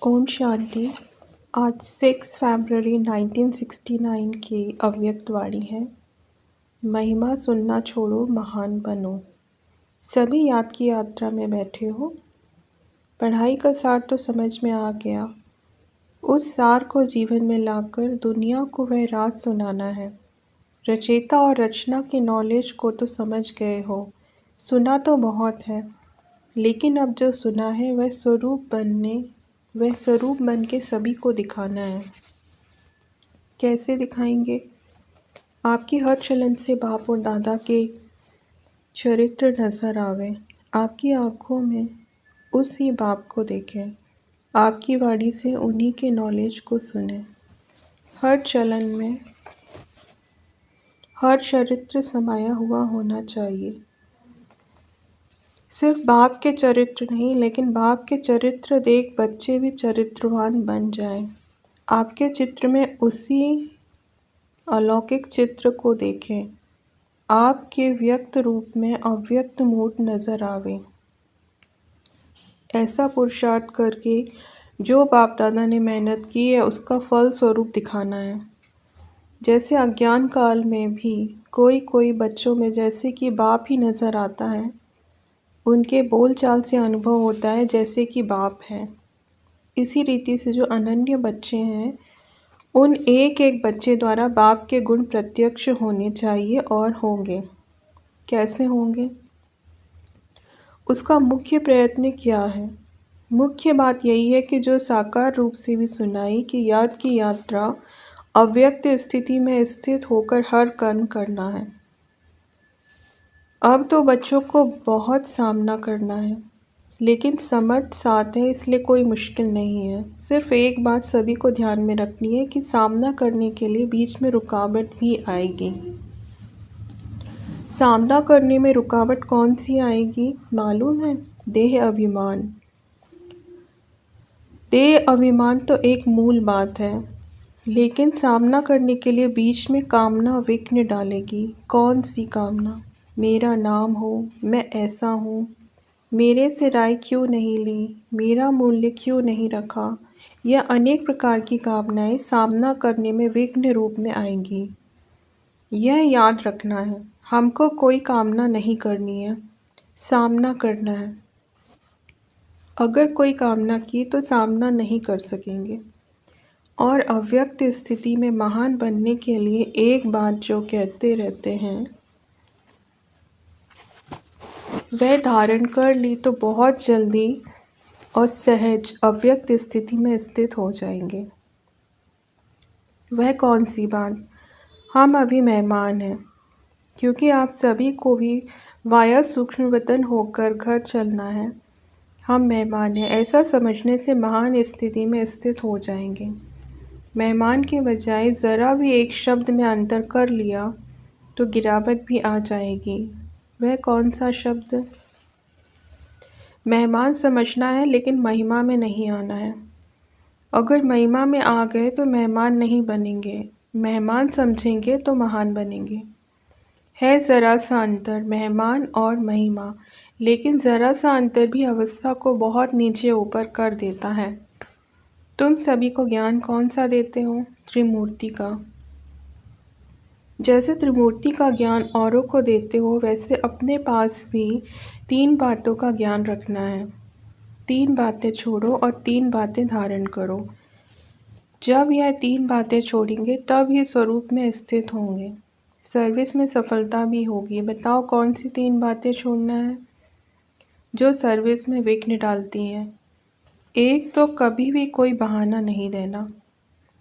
ओम शांति। आज 6 फरवरी 1969 की अव्यक्तवाणी है। महिमा सुनना छोड़ो, महान बनो। सभी याद की यात्रा में बैठे हो। पढ़ाई का सार तो समझ में आ गया। उस सार को जीवन में लाकर दुनिया को वह राज सुनाना है। रचयिता और रचना के नॉलेज को तो समझ गए हो। सुना तो बहुत है, लेकिन अब जो सुना है वह स्वरूप बन के सभी को दिखाना है। कैसे दिखाएंगे? आपकी हर चलन से बाप और दादा के चरित्र नजर आवे। आपकी आंखों में उसी बाप को देखें। आपकी वाणी से उन्हीं के नॉलेज को सुने। हर चलन में हर चरित्र समाया हुआ होना चाहिए। सिर्फ बाप के चरित्र नहीं, लेकिन बाप के चरित्र देख बच्चे भी चरित्रवान बन जाएं। आपके चित्र में उसी अलौकिक चित्र को देखें। आपके व्यक्त रूप में अव्यक्त मूर्त नजर आवे। ऐसा पुरुषार्थ करके जो बाप दादा ने मेहनत की है उसका फल स्वरूप दिखाना है। जैसे अज्ञान काल में भी कोई बच्चों में जैसे कि बाप ही नजर आता है। उनके बोलचाल से अनुभव होता है जैसे कि बाप है। इसी रीति से जो अनन्य बच्चे हैं, उन एक एक बच्चे द्वारा बाप के गुण प्रत्यक्ष होने चाहिए और होंगे। कैसे होंगे? उसका मुख्य प्रयत्न क्या है? मुख्य बात यही है कि जो साकार रूप से भी सुनाई कि याद की यात्रा अव्यक्त स्थिति में स्थित होकर हर कर्म करना है। अब तो बच्चों को बहुत सामना करना है, लेकिन समर्थ साथ है, इसलिए कोई मुश्किल नहीं है। सिर्फ एक बात सभी को ध्यान में रखनी है कि सामना करने के लिए बीच में रुकावट भी आएगी। सामना करने में रुकावट कौन सी आएगी मालूम है? देह अभिमान। देह अभिमान तो एक मूल बात है, लेकिन सामना करने के लिए बीच में कामना विघ्न डालेगी। कौन सी कामना? मेरा नाम हो, मैं ऐसा हूँ, मेरे से राय क्यों नहीं ली, मेरा मूल्य क्यों नहीं रखा। यह अनेक प्रकार की कामनाएं सामना करने में विघ्न रूप में आएंगी। यह याद रखना है, हमको कोई कामना नहीं करनी है, सामना करना है। अगर कोई कामना की तो सामना नहीं कर सकेंगे। और अव्यक्त स्थिति में महान बनने के लिए एक बात जो कहते रहते हैं, वह धारण कर ली तो बहुत जल्दी और सहज अव्यक्त स्थिति में स्थित हो जाएंगे। वह कौन सी बात? हम अभी मेहमान हैं, क्योंकि आप सभी को भी वाया सूक्ष्म वतन होकर घर चलना है। हम मेहमान हैं, ऐसा समझने से महान स्थिति में स्थित हो जाएंगे। मेहमान के बजाय ज़रा भी एक शब्द में अंतर कर लिया तो गिरावट भी आ जाएगी। वह कौन सा शब्द? मेहमान समझना है, लेकिन महिमा में नहीं आना है। अगर महिमा में आ गए तो मेहमान नहीं बनेंगे, मेहमान समझेंगे तो महान बनेंगे। है ज़रा सा अंतर मेहमान और महिमा, लेकिन ज़रा सा अंतर भी अवस्था को बहुत नीचे ऊपर कर देता है। तुम सभी को ज्ञान कौन सा देते हो? त्रिमूर्ति का। जैसे त्रिमूर्ति का ज्ञान औरों को देते हो, वैसे अपने पास भी 3 बातों का ज्ञान रखना है। 3 बातें छोड़ो और 3 बातें धारण करो। जब यह 3 बातें छोड़ेंगे तब ही स्वरूप में स्थित होंगे। सर्विस में सफलता भी होगी। बताओ कौन सी 3 बातें छोड़ना है जो सर्विस में विघ्न डालती हैं? एक तो कभी भी कोई बहाना नहीं देना।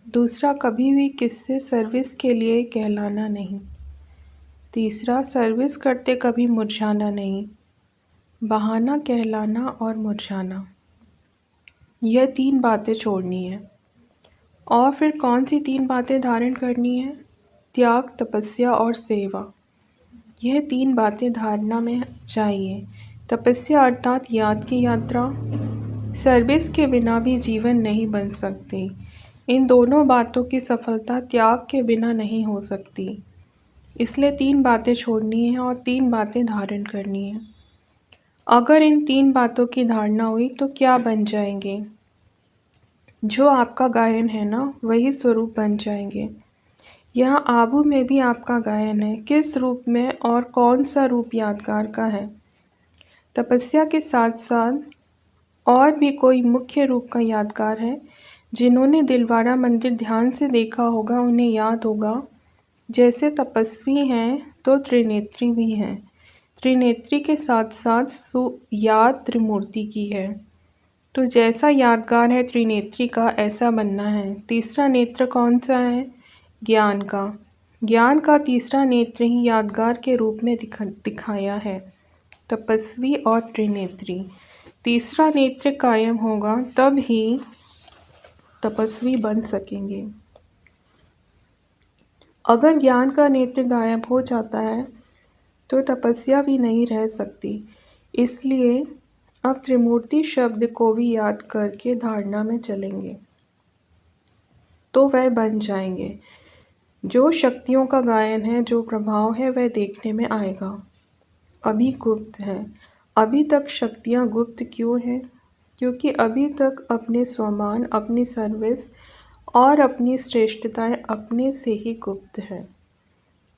दूसरा, कभी भी किससे सर्विस के लिए कहलाना नहीं। तीसरा, सर्विस करते कभी मुरझाना नहीं। बहाना, कहलाना और मुरझाना, यह 3 बातें छोड़नी है। और फिर कौन सी 3 बातें धारण करनी है? त्याग, तपस्या और सेवा। यह 3 बातें धारणा में चाहिए। तपस्या अर्थात याद की यात्रा। सर्विस के बिना भी जीवन नहीं बन सकती। इन दोनों बातों की सफलता त्याग के बिना नहीं हो सकती। इसलिए 3 बातें छोड़नी है और 3 बातें धारण करनी है। अगर इन 3 बातों की धारणा हुई तो क्या बन जाएंगे? जो आपका गायन है ना, वही स्वरूप बन जाएंगे। यहाँ आबू में भी आपका गायन है, किस रूप में और कौन सा रूप यादगार का है। तपस्या के साथ साथ और भी कोई मुख्य रूप का यादगार है। जिन्होंने दिलवाड़ा मंदिर ध्यान से देखा होगा उन्हें याद होगा, जैसे तपस्वी हैं तो त्रिनेत्री भी हैं। त्रिनेत्री के साथ साथ याद त्रिमूर्ति की है। तो जैसा यादगार है त्रिनेत्री का, ऐसा बनना है। तीसरा नेत्र कौन सा है? ज्ञान का। ज्ञान का तीसरा नेत्र ही यादगार के रूप में दिखाया है। तपस्वी और त्रिनेत्री। तीसरा नेत्र कायम होगा तब ही तपस्वी बन सकेंगे। अगर ज्ञान का नेत्र गायब हो जाता है तो तपस्या भी नहीं रह सकती। इसलिए अब त्रिमूर्ति शब्द को भी याद करके धारणा में चलेंगे तो वह बन जाएंगे। जो शक्तियों का गायन है, जो प्रभाव है, वह देखने में आएगा। अभी गुप्त है। अभी तक शक्तियाँ गुप्त क्यों हैं? क्योंकि अभी तक अपने स्वमान, अपनी सर्विस और अपनी श्रेष्ठताएं अपने से ही गुप्त हैं।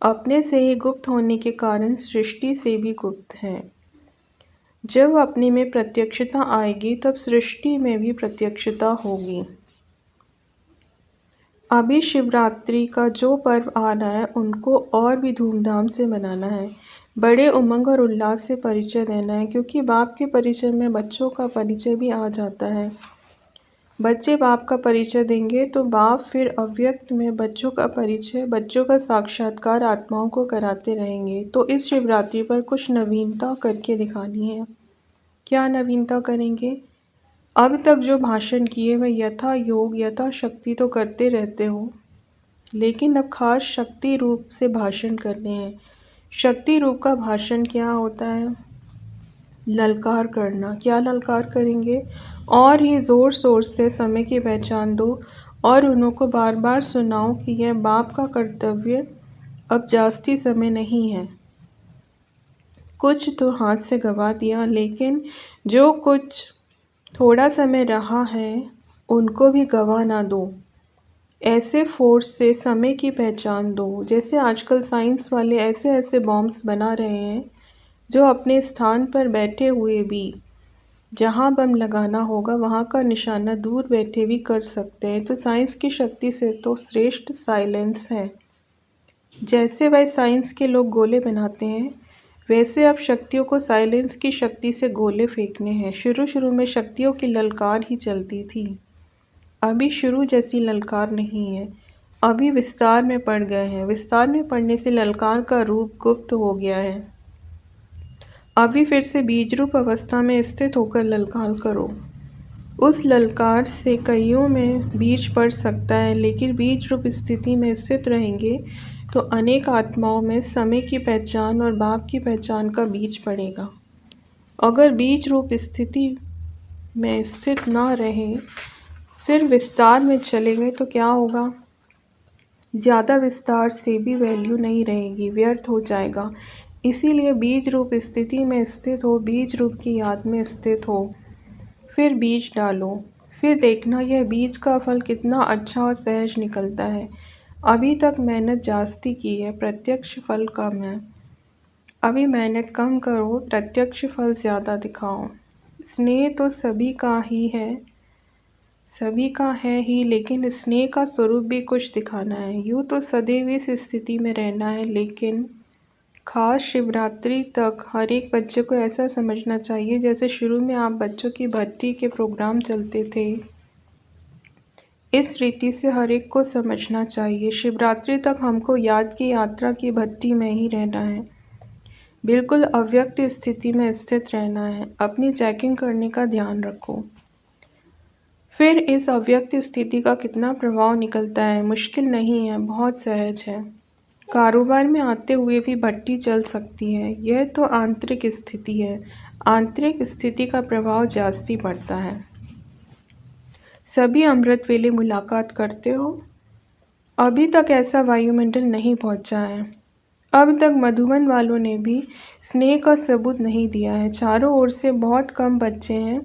अपने से ही गुप्त होने के कारण सृष्टि से भी गुप्त हैं। जब अपने में प्रत्यक्षता आएगी तब सृष्टि में भी प्रत्यक्षता होगी। अभी शिवरात्रि का जो पर्व आ रहा है उनको और भी धूमधाम से मनाना है। बड़े उमंग और उल्लास से परिचय देना है, क्योंकि बाप के परिचय में बच्चों का परिचय भी आ जाता है। बच्चे बाप का परिचय देंगे तो बाप फिर अव्यक्त में बच्चों का परिचय, बच्चों का साक्षात्कार आत्माओं को कराते रहेंगे। तो इस शिवरात्रि पर कुछ नवीनता करके दिखानी है। क्या नवीनता करेंगे? अब तक जो भाषण किए वह यथा योग यथा शक्ति तो करते रहते हो, लेकिन अब खास शक्ति रूप से भाषण करने हैं। शक्ति रूप का भाषण क्या होता है? ललकार करना। क्या ललकार करेंगे? और ही ज़ोर शोर से समय की पहचान दो और उनको बार बार सुनाओ कि यह बाप का कर्तव्य अब जास्ती समय नहीं है। कुछ तो हाथ से गवा दिया, लेकिन जो कुछ थोड़ा समय रहा है उनको भी गवा ना दो। ऐसे फोर्स से समय की पहचान दो, जैसे आजकल साइंस वाले ऐसे ऐसे बॉम्ब्स बना रहे हैं जो अपने स्थान पर बैठे हुए भी जहां बम लगाना होगा वहां का निशाना दूर बैठे भी कर सकते हैं। तो साइंस की शक्ति से तो श्रेष्ठ साइलेंस है। जैसे वह साइंस के लोग गोले बनाते हैं, वैसे अब शक्तियों को साइलेंस की शक्ति से गोले फेंकने हैं। शुरू शुरू में शक्तियों की ललकार ही चलती थी, अभी शुरू जैसी ललकार नहीं है। अभी विस्तार में पड़ गए हैं। विस्तार में पड़ने से ललकार का रूप गुप्त हो गया है। अभी फिर से बीज रूप अवस्था में स्थित होकर ललकार करो। उस ललकार से कईयों में बीज पड़ सकता है, लेकिन बीज रूप स्थिति में स्थित रहेंगे तो अनेक आत्माओं में समय की पहचान और बाप की पहचान का बीज पड़ेगा। अगर बीज रूप स्थिति में स्थित ना रहे, सिर्फ विस्तार में चले गए तो क्या होगा? ज़्यादा विस्तार से भी वैल्यू नहीं रहेगी, व्यर्थ हो जाएगा। इसीलिए बीज रूप स्थिति में स्थित हो, बीज रूप की याद में स्थित हो, फिर बीज डालो। फिर देखना यह बीज का फल कितना अच्छा और सहज निकलता है। अभी तक मेहनत जास्ती की है, प्रत्यक्ष फल कम है। अभी मेहनत कम करो, प्रत्यक्ष फल ज़्यादा दिखाओ। स्नेह तो सभी का ही है, सभी का है ही, लेकिन स्नेह का स्वरूप भी कुछ दिखाना है। यूँ तो सदैव इस स्थिति में रहना है, लेकिन खास शिवरात्रि तक हर एक बच्चे को ऐसा समझना चाहिए जैसे शुरू में आप बच्चों की भर्ती के प्रोग्राम चलते थे। इस रीति से हर एक को समझना चाहिए। शिवरात्रि तक हमको याद की यात्रा की भट्टी में ही रहना है, बिल्कुल अव्यक्त स्थिति में स्थित रहना है। अपनी चेकिंग करने का ध्यान रखो। फिर इस अव्यक्त स्थिति का कितना प्रभाव निकलता है? मुश्किल नहीं है, बहुत सहज है। कारोबार में आते हुए भी भट्टी चल सकती है। यह तो आंतरिक स्थिति है। आंतरिक स्थिति का प्रभाव जास्ती पड़ता है। सभी अमृत वेले मुलाकात करते हो। अभी तक ऐसा वायुमंडल नहीं पहुंचा है। अब तक मधुबन वालों ने भी स्नेह का सबूत नहीं दिया है। चारों ओर से बहुत कम बच्चे हैं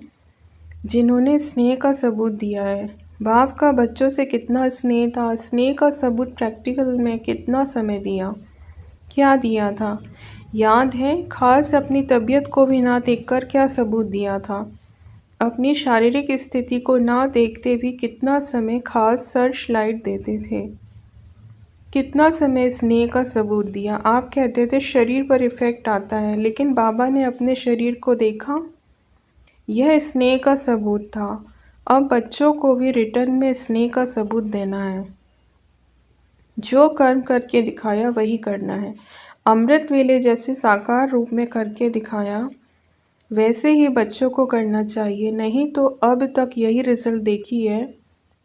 जिन्होंने स्नेह का सबूत दिया है। बाप का बच्चों से कितना स्नेह था, स्नेह का सबूत प्रैक्टिकल में कितना समय दिया, क्या दिया था याद है? खास अपनी तबीयत को भी ना देखकर क्या सबूत दिया था, अपनी शारीरिक स्थिति को ना देखते भी कितना समय खास सर्च लाइट देते थे, कितना समय स्नेह का सबूत दिया। आप कहते थे शरीर पर इफ़ेक्ट आता है, लेकिन बाबा ने अपने शरीर को देखा, यह स्नेह का सबूत था। अब बच्चों को भी रिटर्न में स्नेह का सबूत देना है। जो कर्म करके दिखाया वही करना है। अमृत वेले जैसे साकार रूप में करके दिखाया वैसे ही बच्चों को करना चाहिए, नहीं तो अब तक यही रिजल्ट देखी है।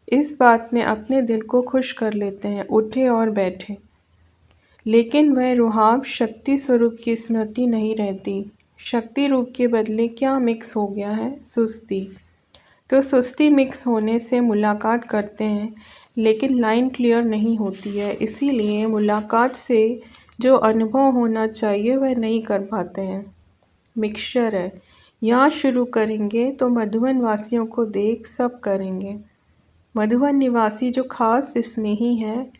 इस बात में अपने दिल को खुश कर लेते हैं, उठे और बैठे, लेकिन वह रुहाब शक्ति स्वरूप की स्मृति नहीं रहती। शक्ति रूप के बदले क्या मिक्स हो गया है? सुस्ती। तो सुस्ती मिक्स होने से मुलाकात करते हैं, लेकिन लाइन क्लियर नहीं होती है, इसीलिए मुलाकात से जो अनुभव होना चाहिए वह नहीं कर पाते हैं। मिक्सचर है। यहाँ शुरू करेंगे तो मधुबन वासियों को देख सब करेंगे। मधुबन निवासी जो खास स्नेही हैं,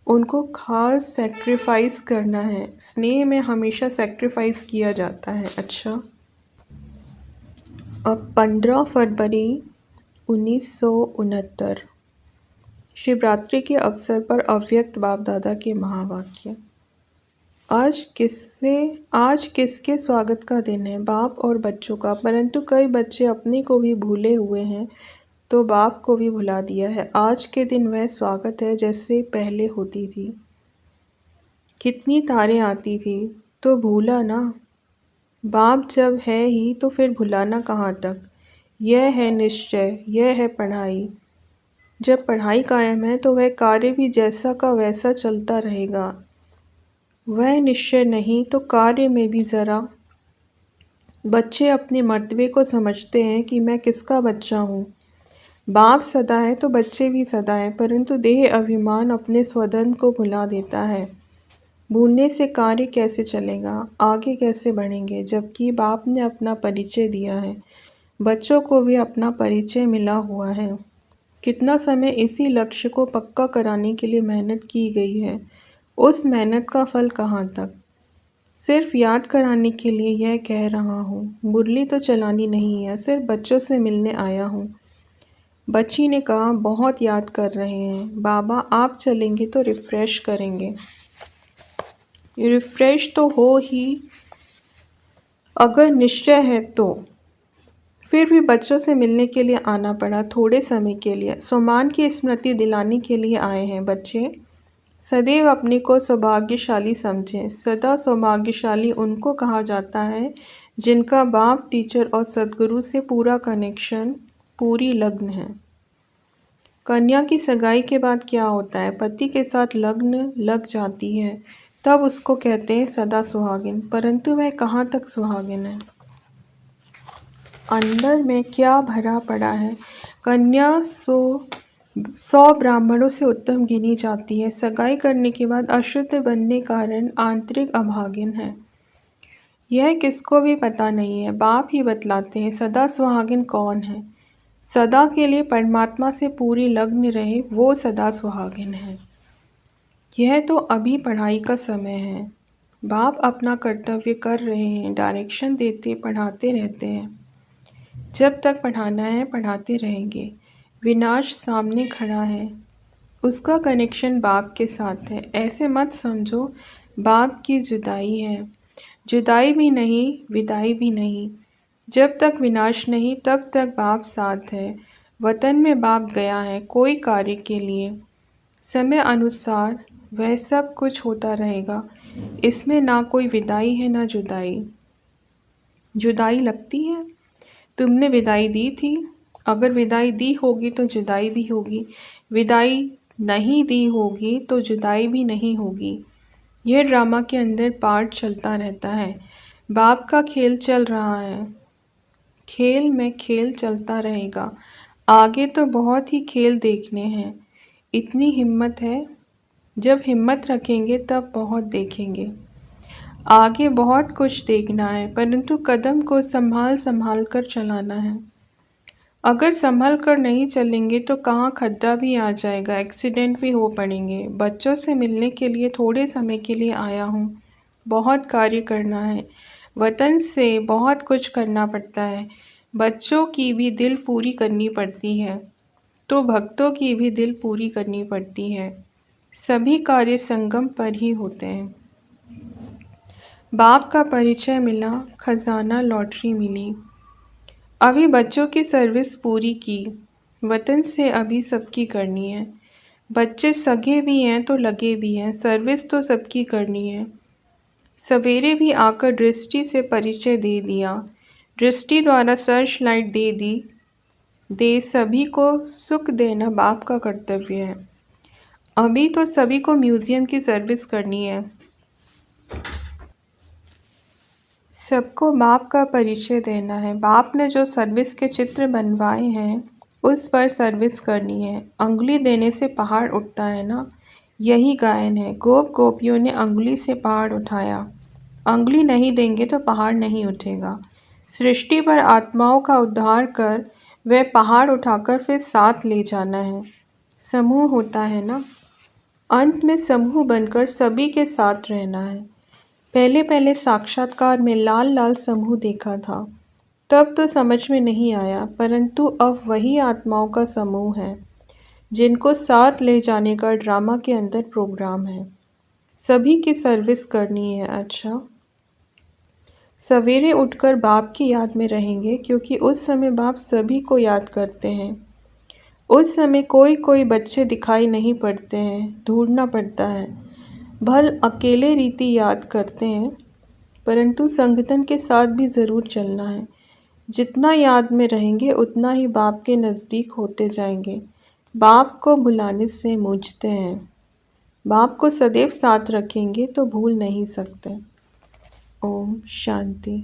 उनको खास सेक्रीफाइस करना है। स्नेह में हमेशा सेक्रीफाइस किया जाता है। अच्छा, अब 15 फरवरी 1969 शिवरात्रि के अवसर पर अव्यक्त बाप दादा के महावाक्य। आज किसके स्वागत का दिन है? बाप और बच्चों का। परंतु कई बच्चे अपने को भी भूले हुए हैं, तो बाप को भी भुला दिया है। आज के दिन वह स्वागत है जैसे पहले होती थी। कितनी तारें आती थी, तो भूला ना। बाप जब है ही तो फिर भुलाना कहाँ तक। यह है निश्चय, यह है पढ़ाई। जब पढ़ाई कायम है तो वह कार्य भी जैसा का वैसा चलता रहेगा। वह निश्चय नहीं तो कार्य में भी ज़रा। बच्चे अपने मर्तबे को समझते हैं कि मैं किसका बच्चा हूँ। बाप सदा है तो बच्चे भी सदा हैं, परंतु देह अभिमान अपने स्वधर्म को भुला देता है। भूलने से कार्य कैसे चलेगा, आगे कैसे बढ़ेंगे, जबकि बाप ने अपना परिचय दिया है। बच्चों को भी अपना परिचय मिला हुआ है। कितना समय इसी लक्ष्य को पक्का कराने के लिए मेहनत की गई है। उस मेहनत का फल कहाँ तक? सिर्फ याद कराने के लिए यह कह रहा हूँ। मुरली तो चलानी नहीं है, सिर्फ बच्चों से मिलने आया हूँ। बच्ची ने कहा, बहुत याद कर रहे हैं बाबा, आप चलेंगे तो रिफ़्रेश करेंगे। रिफ़्रेश तो हो ही, अगर निश्चय है तो। फिर भी बच्चों से मिलने के लिए आना पड़ा, थोड़े समय के लिए। सोमान की स्मृति दिलाने के लिए आए हैं बच्चे। सदैव अपने को सौभाग्यशाली समझें। सदा सौभाग्यशाली उनको कहा जाता है जिनका बाप, टीचर और सद्गुरु से पूरा कनेक्शन, पूरी लग्न है। कन्या की सगाई के बाद क्या होता है? पति के साथ लग्न लग जाती है, तब उसको कहते हैं सदा सुहागिन। परंतु वह कहाँ तक सुहागिन है? अंदर में क्या भरा पड़ा है? कन्या 100 ब्राह्मणों से उत्तम गिनी जाती है। सगाई करने के बाद अशुद्ध बनने कारण आंतरिक अभागिन है। यह किसको भी पता नहीं है, बाप ही बतलाते हैं। सदा सुहागिन कौन है? सदा के लिए परमात्मा से पूरी लग्न रहे, वो सदा सुहागिन है। यह तो अभी पढ़ाई का समय है। बाप अपना कर्तव्य कर रहे हैं, डायरेक्शन देते, पढ़ाते रहते हैं। जब तक पढ़ाना है पढ़ाते रहेंगे। विनाश सामने खड़ा है, उसका कनेक्शन बाप के साथ है। ऐसे मत समझो बाप की जुदाई है। जुदाई भी नहीं, विदाई भी नहीं। जब तक विनाश नहीं तब तक बाप साथ है। वतन में बाप गया है कोई कार्य के लिए। समय अनुसार वह सब कुछ होता रहेगा। इसमें ना कोई विदाई है ना जुदाई। जुदाई लगती है? तुमने विदाई दी थी? अगर विदाई दी होगी तो जुदाई भी होगी। विदाई नहीं दी होगी तो जुदाई भी नहीं होगी। यह ड्रामा के अंदर पार्ट चलता रहता है। बाप का खेल चल रहा है, खेल में खेल चलता रहेगा। आगे तो बहुत ही खेल देखने हैं। इतनी हिम्मत है, जब हिम्मत रखेंगे तब बहुत देखेंगे। आगे बहुत कुछ देखना है, परंतु कदम को संभाल संभाल कर चलाना है। अगर संभल कर नहीं चलेंगे तो कहाँ खड्डा भी आ जाएगा, एक्सीडेंट भी हो पड़ेंगे। बच्चों से मिलने के लिए थोड़े समय के लिए आया हूँ। बहुत कार्य करना है, वतन से बहुत कुछ करना पड़ता है। बच्चों की भी दिल पूरी करनी पड़ती है, तो भक्तों की भी दिल पूरी करनी पड़ती है। सभी कार्य संगम पर ही होते हैं। बाप का परिचय मिला, खजाना लॉटरी मिली। अभी बच्चों की सर्विस पूरी की, वतन से अभी सबकी करनी है। बच्चे सगे भी हैं तो लगे भी हैं, सर्विस तो सबकी करनी है। सवेरे भी आकर दृष्टि से परिचय दे दिया, दृष्टि द्वारा सर्च लाइट दे सभी को सुख देना बाप का कर्तव्य है। अभी तो सभी को म्यूज़ियम की सर्विस करनी है। सबको बाप का परिचय देना है। बाप ने जो सर्विस के चित्र बनवाए हैं उस पर सर्विस करनी है। अंगुली देने से पहाड़ उठता है ना, यही गायन है। गोप गोपियों ने अंगुली से पहाड़ उठाया, अंगुली नहीं देंगे तो पहाड़ नहीं उठेगा। सृष्टि पर आत्माओं का उद्धार कर वह पहाड़ उठाकर फिर साथ ले जाना है। समूह होता है ना, अंत में समूह बनकर सभी के साथ रहना है। पहले पहले साक्षात्कार में लाल लाल समूह देखा था, तब तो समझ में नहीं आया, परंतु अब वही आत्माओं का समूह है जिनको साथ ले जाने का ड्रामा के अंदर प्रोग्राम है। सभी की सर्विस करनी है। अच्छा, सवेरे उठकर बाप की याद में रहेंगे, क्योंकि उस समय बाप सभी को याद करते हैं। उस समय कोई कोई बच्चे दिखाई नहीं पड़ते हैं, ढूंढना पड़ता है। भल अकेले रीति याद करते हैं, परंतु संगठन के साथ भी ज़रूर चलना है। जितना याद में रहेंगे उतना ही बाप के नज़दीक होते जाएंगे। बाप को बुलाने से मूझते हैं, बाप को सदैव साथ रखेंगे तो भूल नहीं सकते। ओम शांति।